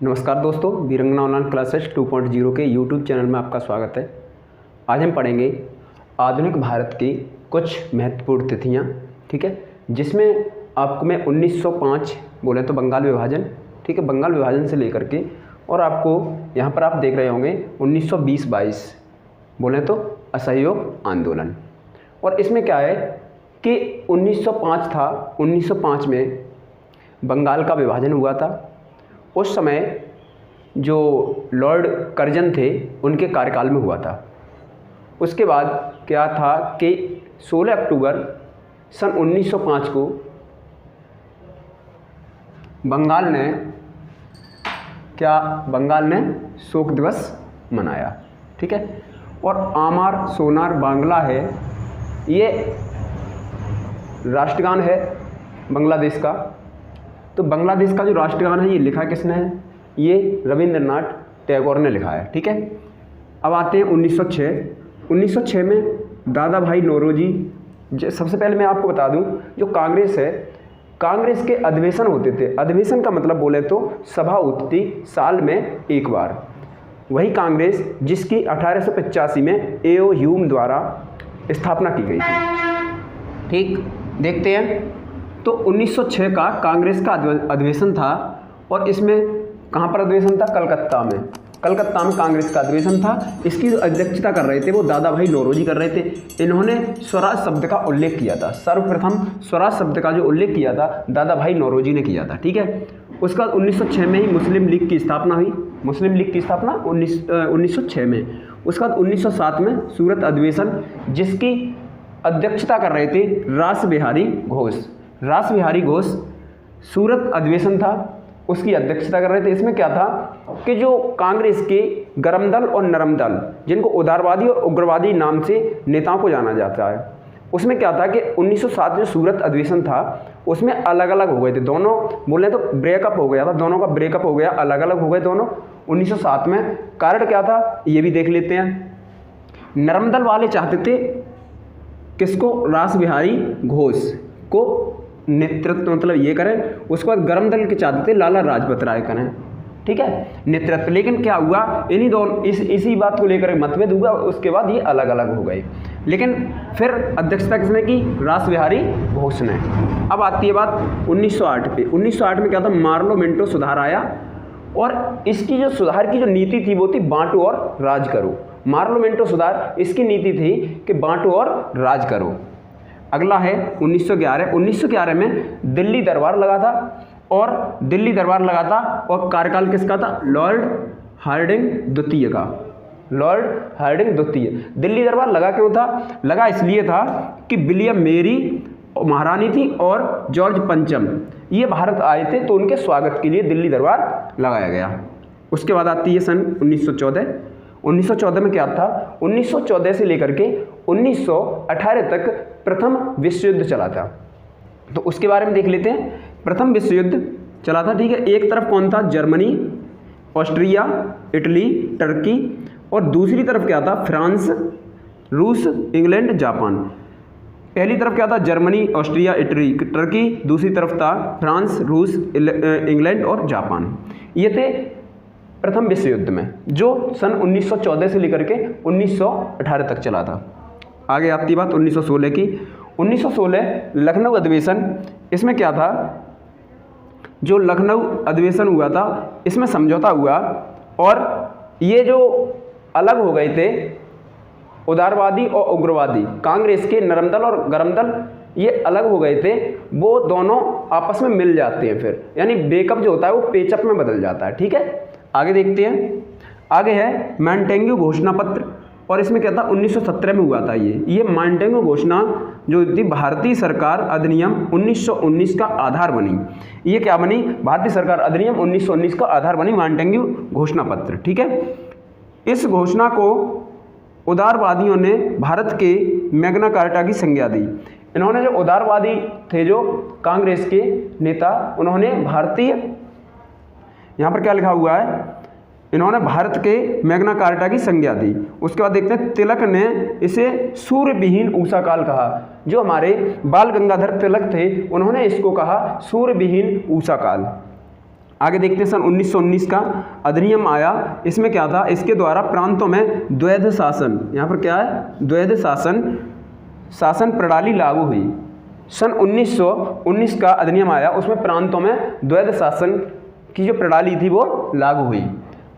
नमस्कार दोस्तों, वीरंगना online classes 2.0 के यूट्यूब चैनल में आपका स्वागत है। आज हम पढ़ेंगे आधुनिक भारत की कुछ महत्वपूर्ण तिथियां, ठीक है, जिसमें आपको मैं 1905 बोले तो बंगाल विभाजन, ठीक है, बंगाल विभाजन से लेकर के और आपको यहाँ पर आप देख रहे होंगे 1920-22 बोले तो असहयोग आंदोलन। और इसमें क्या है कि 1905 था, 1905 में बंगाल का विभाजन हुआ था। उस समय जो लॉर्ड कर्जन थे उनके कार्यकाल में हुआ था। उसके बाद क्या था कि 16 अक्टूबर सन 1905 को बंगाल ने शोक दिवस मनाया, ठीक है। और आमार सोनार बांग्ला है, ये राष्ट्रगान है बांग्लादेश का। तो बांग्लादेश का जो राष्ट्रगान है ये लिखा किसने है? ये रविंद्रनाथ टैगोर ने लिखा है, ठीक है। अब आते हैं 1906 में दादा भाई नौरोजी। सबसे पहले मैं आपको बता दूं, जो कांग्रेस है, कांग्रेस के अधिवेशन होते थे। अधिवेशन का मतलब बोले तो सभा होती थी साल में एक बार। वही कांग्रेस जिसकी 1885 में ए.ओ. ह्यूम द्वारा स्थापना की गई थी, ठीक। देखते हैं तो 1906 का कांग्रेस का अधिवेशन था और इसमें कहाँ पर अधिवेशन था? कलकत्ता में। कलकत्ता में कांग्रेस का अधिवेशन था। इसकी जो अध्यक्षता कर रहे थे वो दादा भाई नौरोजी कर रहे थे। इन्होंने स्वराज शब्द का उल्लेख किया था। सर्वप्रथम स्वराज शब्द का जो उल्लेख किया था दादा भाई नौरोजी ने किया था, ठीक है। उसके बाद 1906 में ही मुस्लिम लीग की स्थापना हुई। मुस्लिम लीग की स्थापना 1906 में। उसके बाद 1907 में सूरत अधिवेशन, जिसकी अध्यक्षता कर रहे थे रास बिहारी घोष। रास बिहारी घोष सूरत अधिवेशन था, उसकी अध्यक्षता कर रहे थे। इसमें क्या था कि जो कांग्रेस के गरम दल और नरम दल, जिनको उदारवादी और उग्रवादी नाम से नेताओं को जाना जाता है, उसमें क्या था कि 1907 जो सूरत अधिवेशन था उसमें अलग अलग हो गए थे दोनों। बोले तो ब्रेकअप हो गया था, दोनों का ब्रेकअप हो गया, अलग अलग हो गए दोनों 1907 में। कारण क्या था ये भी देख लेते हैं। नरम दल वाले चाहते थे किसको? रास बिहारी घोष को नेतृत्व मतलब ये करें। उसके बाद गरम दल के चाहते थे लाला लाजपत राय करें, ठीक है, नेतृत्व। लेकिन क्या हुआ, इन्हीं दोनों इसी बात को लेकर मतभेद हुआ। उसके बाद ये अलग अलग हो गए। लेकिन फिर अध्यक्षता किसने की? रास बिहारी घोष ने। अब आती है बात 1908 पे। 1908 में क्या था? मार्लो मिंटो सुधार आया और इसकी जो सुधार की जो नीति थी वो थी बांटो और राज करो। मार्लो मिंटो सुधार, इसकी नीति थी कि बांटो और राज करो। अगला है 1911। 1911 में दिल्ली दरबार लगा था और दिल्ली दरबार लगा था और कार्यकाल किसका था? लॉर्ड हार्डिंग द्वितीय का। लॉर्ड हार्डिंग द्वितीय। दिल्ली दरबार लगा क्यों था? लगा इसलिए था कि विलियम मेरी महारानी थी और जॉर्ज पंचम ये भारत आए थे, तो उनके स्वागत के लिए दिल्ली दरबार लगाया गया। उसके बाद आती है सन 1914। 1914 में क्या था? 1914 से लेकर के 1918 तक प्रथम विश्व युद्ध चला था। तो उसके बारे में देख लेते हैं। प्रथम विश्व युद्ध चला था, ठीक है। एक तरफ कौन था? जर्मनी, ऑस्ट्रिया, इटली, टर्की, और दूसरी तरफ क्या था? फ्रांस, रूस, इंग्लैंड, जापान। पहली तरफ क्या था? Germany, Austria, Italy, Turkey. दूसरी तरफ था फ्रांस, रूस, इंग्लैंड और जापान। ये थे प्रथम विश्व युद्ध में, जो सन 1914 से लेकर के 1918 तक चला था। आगे आती बात 1916 की। 1916 लखनऊ अधिवेशन। इसमें क्या था? जो लखनऊ अधिवेशन हुआ था इसमें समझौता हुआ और ये जो अलग हो गए थे उदारवादी और उग्रवादी, कांग्रेस के नरम दल और गरम दल, ये अलग हो गए थे। वो दोनों आपस में मिल जाते हैं फिर, यानी ब्रेकअप जो होता है वो पेचअप में बदल जाता है, ठीक है। आगे देखते हैं। आगे है मॉन्टेग्यू घोषणा पत्र और इसमें क्या था? 1917 में हुआ था। ये मॉन्टेग्यू घोषणा जो थी भारतीय सरकार अधिनियम 1919 का आधार बनी। ये क्या बनी? भारतीय सरकार अधिनियम 1919 का आधार बनी मॉन्टेग्यू घोषणा पत्र, ठीक है। इस घोषणा को उदारवादियों ने भारत के मैग्ना कार्टा की संज्ञा दी। इन्होंने जो उदारवादी थे, जो कांग्रेस के नेता, उन्होंने भारतीय, यहाँ पर क्या लिखा हुआ है? इन्होंने भारत के मैग्ना कार्टा की संज्ञा दी। उसके बाद देखते हैं तिलक ने इसे सूर्य विहीन ऊषा काल कहा। जो हमारे बाल गंगाधर तिलक थे उन्होंने इसको कहा सूर्य विहीन ऊषा काल। आगे देखते हैं सन 1919 का अधिनियम आया। इसमें क्या था, इसके द्वारा प्रांतों में द्वैध शासन, यहाँ पर क्या है, द्वैध शासन प्रणाली लागू हुई। सन 1919 का अधिनियम आया, उसमें प्रांतों में द्वैध शासन की जो प्रणाली थी वो लागू हुई।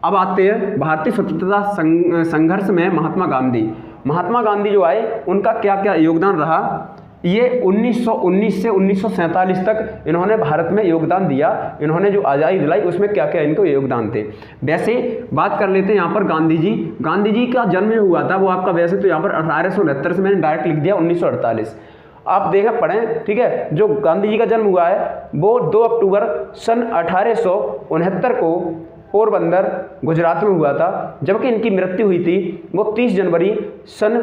अब आते हैं भारतीय स्वतंत्रता संघर्ष में महात्मा गांधी जो आए उनका क्या क्या योगदान रहा। ये 1919 से 1947 तक इन्होंने भारत में योगदान दिया। इन्होंने जो आज़ादी दिलाई उसमें क्या क्या इनको योगदान थे। वैसे बात कर लेते हैं यहाँ पर गांधी जी का जन्म हुआ था वो आपका, वैसे तो यहाँ पर 1869 से मैंने डायरेक्ट लिख दिया 1948, आप देखें पढ़ें, ठीक है। जो गांधी जी का जन्म हुआ है वो 2 अक्टूबर सन 1869 को पोरबंदर गुजरात में हुआ था, जबकि इनकी मृत्यु हुई थी वो 30 जनवरी सन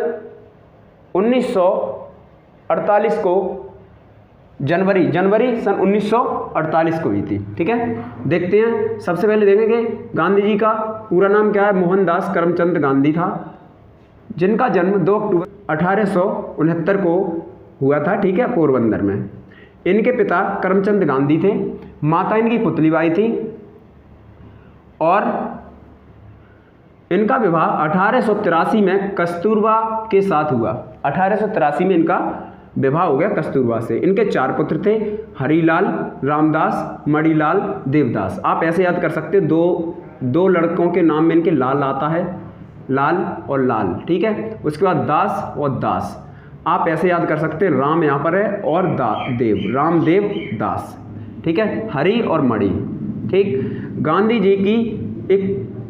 1948 को, जनवरी सन 1948 को हुई थी, ठीक है। देखते हैं, सबसे पहले देखेंगे गांधी जी का पूरा नाम क्या है, मोहनदास करमचंद गांधी था, जिनका जन्म 2 अक्टूबर 1869 को हुआ था, ठीक है, पोरबंदर में। इनके पिता करमचंद गांधी थे, माता इनकी पुतलीबाई थी, और इनका विवाह 1883 में कस्तूरबा के साथ हुआ। 1883 में इनका विवाह हो गया कस्तूरबा से। इनके 4 पुत्र थे, हरिलाल, रामदास, मणिलाल, देवदास। आप ऐसे याद कर सकते, दो लड़कों के नाम में इनके लाल आता है, लाल और लाल, ठीक है। उसके बाद दास और दास, आप ऐसे याद कर सकते, राम यहाँ पर है और देव, रामदेव दास, ठीक है, हरि और मणि, ठीक।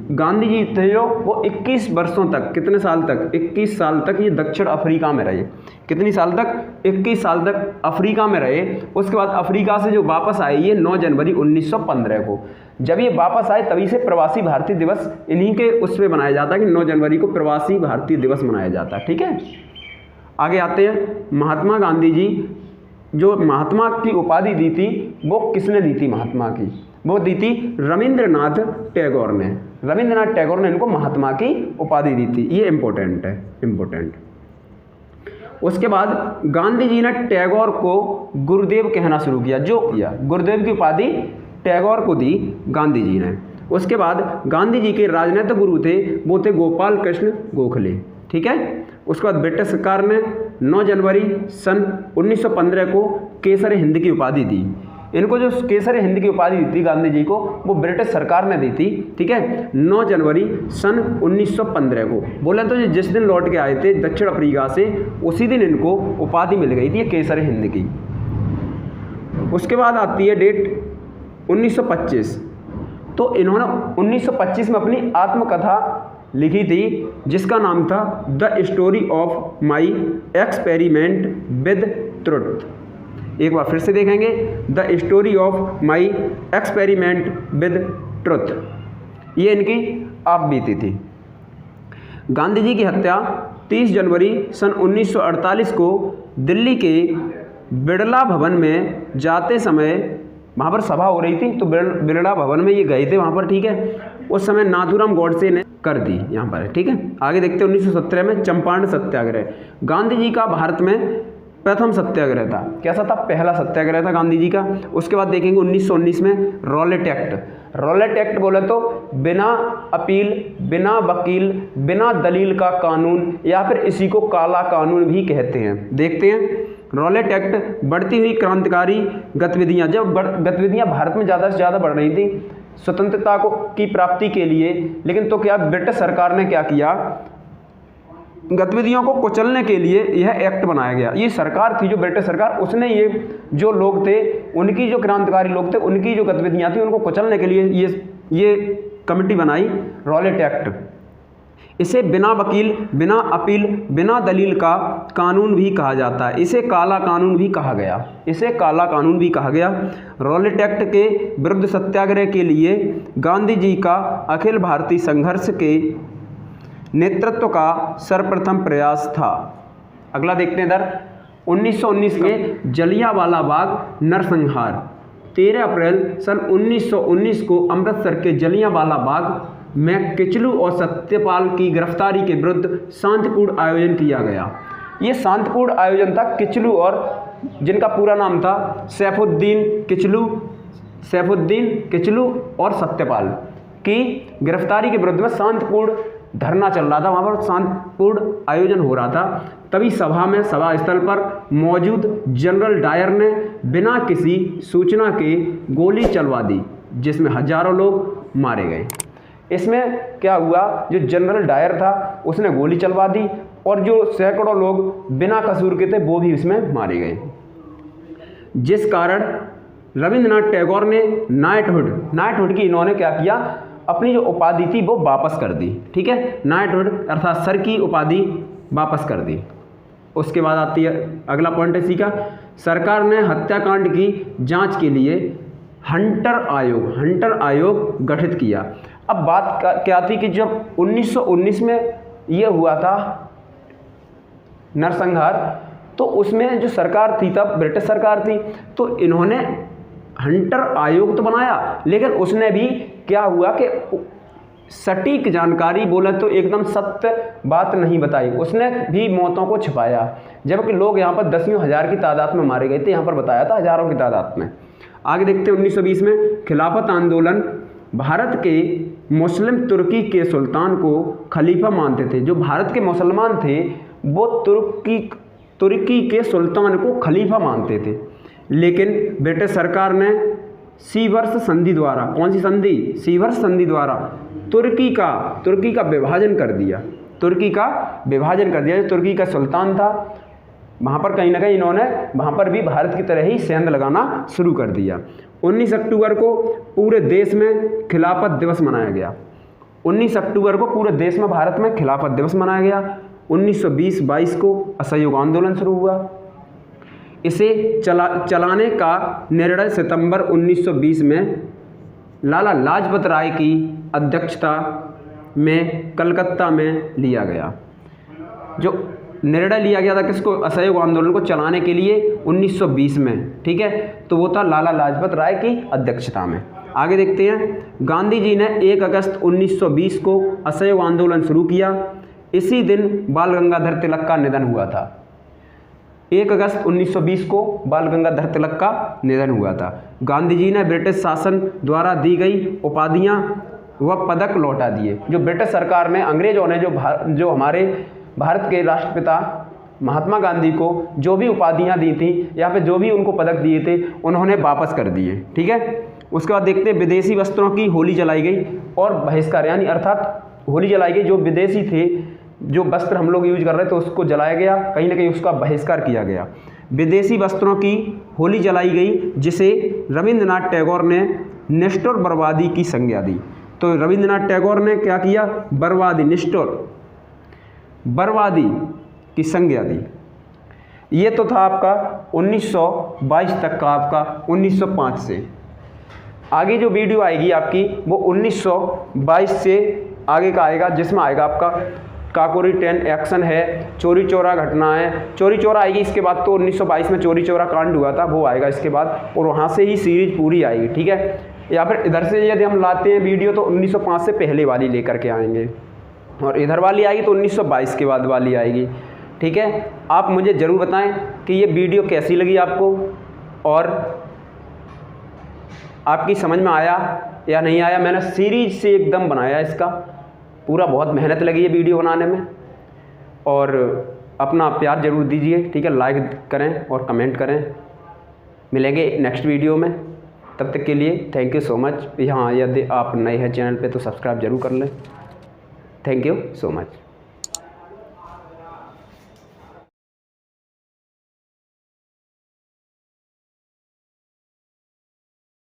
गांधी जी थे जो वो 21 वर्षों तक, कितने साल तक, 21 साल तक ये दक्षिण अफ्रीका में रहे। कितनी साल तक, 21 साल तक अफ्रीका में रहे। उसके बाद अफ्रीका से जो वापस आए ये 9 जनवरी 1915 को। जब ये वापस आए तभी से प्रवासी भारतीय दिवस इन्हीं के उस पर मनाया जाता है कि 9 जनवरी को प्रवासी भारतीय दिवस मनाया जाता है, ठीक है। आगे आते हैं, महात्मा गांधी जी जो महात्मा की उपाधि दी थी वो किसने दी थी, महात्मा की वो दी थी रविंद्रनाथ टैगोर ने। रविंद्रनाथ टैगोर ने इनको महात्मा की उपाधि दी थी, ये इम्पोर्टेंट है, इम्पोर्टेंट। उसके बाद गांधी जी ने टैगोर को गुरुदेव कहना शुरू किया, जो किया गुरुदेव की उपाधि टैगोर को दी गांधी जी ने। उसके बाद गांधी जी के राजनीतिक गुरु थे वो थे गोपाल कृष्ण गोखले, ठीक है। उसके बाद ब्रिटिश सरकार ने 9 जनवरी सन 1915 को केसर हिंद की उपाधि दी। इनको जो केसर हिंद की उपाधि दी थी गांधी जी को वो ब्रिटिश सरकार ने दी थी, ठीक है, 9 जनवरी सन 1915 को। बोले तो जिस दिन लौट के आए थे दक्षिण अफ्रीका से उसी दिन इनको उपाधि मिल गई थी केसर हिंद की। उसके बाद आती है डेट 1925, तो इन्होंने 1925 में अपनी आत्मकथा लिखी थी जिसका नाम था the story of my experiment with truth. एक बार फिर से देखेंगे, the story of my experiment with truth, ये इनकी आप बीती थी। गांधी जी की हत्या 30 जनवरी सन 1948 को दिल्ली के बिड़ला भवन में जाते समय, वहाँ पर सभा हो रही थी तो बिड़ला भवन में ये गए थे वहाँ पर, ठीक है। उस समय नाथूराम गॉडसे ने कर दी यहाँ पर, ठीक है। आगे देखते हैं 1917 में चंपारण सत्याग्रह। गांधी जी का भारत में प्रथम सत्याग्रह था। कैसा था, पहला सत्याग्रह था गांधी जी का। उसके बाद देखेंगे 1919 में रॉलेट एक्ट। रॉलेट एक्ट बोले तो बिना अपील, बिना वकील, बिना दलील का कानून, या फिर इसी को काला कानून भी कहते हैं। देखते हैं रॉलेट एक्ट। बढ़ती हुई क्रांतिकारी गतिविधियां, जब गतिविधियां भारत में ज़्यादा से ज़्यादा बढ़ रही थी स्वतंत्रता की प्राप्ति के लिए, लेकिन तो क्या ब्रिटिश सरकार ने क्या किया, गतिविधियों को कुचलने के लिए यह एक्ट बनाया गया। ये सरकार थी जो ब्रिटिश सरकार, उसने ये जो लोग थे उनकी, जो क्रांतिकारी लोग थे उनकी जो गतिविधियां थी उनको कुचलने के लिए ये कमेटी बनाई, रॉलेट एक्ट। इसे बिना वकील, बिना अपील, बिना दलील का कानून भी कहा जाता है। इसे काला कानून भी कहा गया, इसे काला कानून भी कहा गया। रॉलेट एक्ट के विरुद्ध सत्याग्रह के लिए गांधी जी का अखिल भारतीय संघर्ष के नेतृत्व का सर्वप्रथम प्रयास था। अगला देखते हैं इधर 1919 के जलियांवाला बाग नरसंहार। 13 अप्रैल सन 1919 को अमृतसर के जलियांवाला बाग में किचलू और सत्यपाल की गिरफ्तारी के विरुद्ध शांतिपूर्ण आयोजन किया गया। ये शांतिपूर्ण आयोजन था किचलू और, जिनका पूरा नाम था सैफुद्दीन किचलू, सैफुद्दीन किचलू और सत्यपाल की गिरफ्तारी के विरुद्ध में शांतिपूर्ण धरना चल रहा था, वहाँ पर शांतिपूर्ण आयोजन हो रहा था। तभी सभा स्थल पर मौजूद जनरल डायर ने बिना किसी सूचना के गोली चलवा दी, जिसमें हजारों लोग मारे गए। इसमें क्या हुआ, जो जनरल डायर था उसने गोली चलवा दी और जो सैकड़ों लोग बिना कसूर के थे वो भी इसमें मारे गए, जिस कारण रविंद्रनाथ टैगोर ने नाइटहुड की इन्होंने क्या किया, अपनी जो उपाधि थी वो वापस कर दी। ठीक है, नाइटहुड अर्थात सर की उपाधि वापस कर दी। उसके बाद आती है अगला पॉइंट इसी का, सरकार ने हत्याकांड की जांच के लिए हंटर आयोग गठित किया। अब बात क्या थी कि जब 1919 में ये हुआ था नरसंहार, तो उसमें जो सरकार थी तब ब्रिटिश सरकार थी, तो इन्होंने हंटर आयोग तो बनाया, लेकिन उसने भी क्या हुआ कि सटीक जानकारी बोले तो एकदम सत्य बात नहीं बताई, उसने भी मौतों को छिपाया। जबकि लोग यहाँ पर दसियों हजार की तादाद में मारे गए थे, यहाँ पर बताया था हजारों की तादाद में। आगे देखते हैं 1920 में खिलाफत आंदोलन। भारत के मुस्लिम तुर्की के सुल्तान को खलीफा मानते थे। जो भारत के मुसलमान थे वो तुर्की के सुल्तान को खलीफा मानते थे, लेकिन ब्रिटिश सरकार ने सीवर्स संधि द्वारा, कौन सी संधि, सीवर्स संधि द्वारा तुर्की का विभाजन कर दिया। जो तुर्की का सुल्तान था वहाँ पर कहीं ना कहीं इन्होंने वहाँ पर भी भारत की तरह ही सेंध लगाना शुरू कर दिया। 19 अक्टूबर को पूरे देश में खिलाफत दिवस मनाया गया। 19 अक्टूबर को पूरे देश में भारत में खिलाफत दिवस मनाया गया। 1920-22 को असहयोग आंदोलन शुरू हुआ। इसे चलाने का निर्णय सितंबर 1920 में लाला लाजपत राय की अध्यक्षता में कलकत्ता में लिया गया। जो निर्णय लिया गया था किसको, असहयोग आंदोलन को चलाने के लिए 1920 में, ठीक है, तो वो था लाला लाजपत राय की अध्यक्षता में। आगे देखते हैं, गांधी जी ने 1 अगस्त 1920 को असहयोग आंदोलन शुरू किया। इसी दिन बाल गंगाधर तिलक का निधन हुआ था। 1 अगस्त 1920 को बाल गंगाधर तिलक का निधन हुआ था। गांधी जी ने ब्रिटिश शासन द्वारा दी गई उपाधियां व पदक लौटा दिए। जो ब्रिटिश सरकार ने, अंग्रेजों ने जो हमारे भारत के राष्ट्रपिता महात्मा गांधी को जो भी उपाधियां दी थी, यहाँ पे जो भी उनको पदक दिए थे, उन्होंने वापस कर दिए। ठीक है, उसके बाद देखते हैं विदेशी वस्त्रों की होली जलाई गई और बहिष्कार, यानी अर्थात होली जलाई गई, जो विदेशी थे, जो वस्त्र हम लोग यूज कर रहे थे उसको जलाया गया, कहीं ना कहीं उसका बहिष्कार किया गया। विदेशी वस्त्रों की होली जलाई गई, जिसे रविंद्रनाथ टैगोर ने निष्ठुर बर्बादी की संज्ञा दी। तो रविंद्रनाथ टैगोर ने क्या किया, बर्बादी की संज्ञा दी। ये तो था आपका 1922 तक का, आपका 1905 से। आगे जो वीडियो आएगी आपकी वो 1922 से आगे का आएगा, जिसमें आएगा आपका काकोरी 10 एक्शन है, चोरी चोरा घटना है, चोरी चोरा आएगी। इसके बाद तो 1922 में चोरी चोरा कांड हुआ था, वो आएगा इसके बाद, और वहाँ से ही सीरीज पूरी आएगी। ठीक है, या फिर इधर से यदि हम लाते हैं वीडियो तो 1905 से पहले वाली लेकर के आएंगे, और इधर वाली आएगी तो 1922 के बाद वाली आएगी। ठीक है, आप मुझे ज़रूर बताएं कि ये वीडियो कैसी लगी आपको, और आपकी समझ में आया या नहीं आया। मैंने सीरीज से एकदम बनाया इसका पूरा, बहुत मेहनत लगी है वीडियो बनाने में, और अपना प्यार ज़रूर दीजिए। ठीक है, लाइक करें और कमेंट करें। मिलेंगे नेक्स्ट वीडियो में, तब तक के लिए थैंक यू सो मच। यहाँ यदि आप नए हैं चैनल पे तो सब्सक्राइब जरूर कर लें। Thank you so much.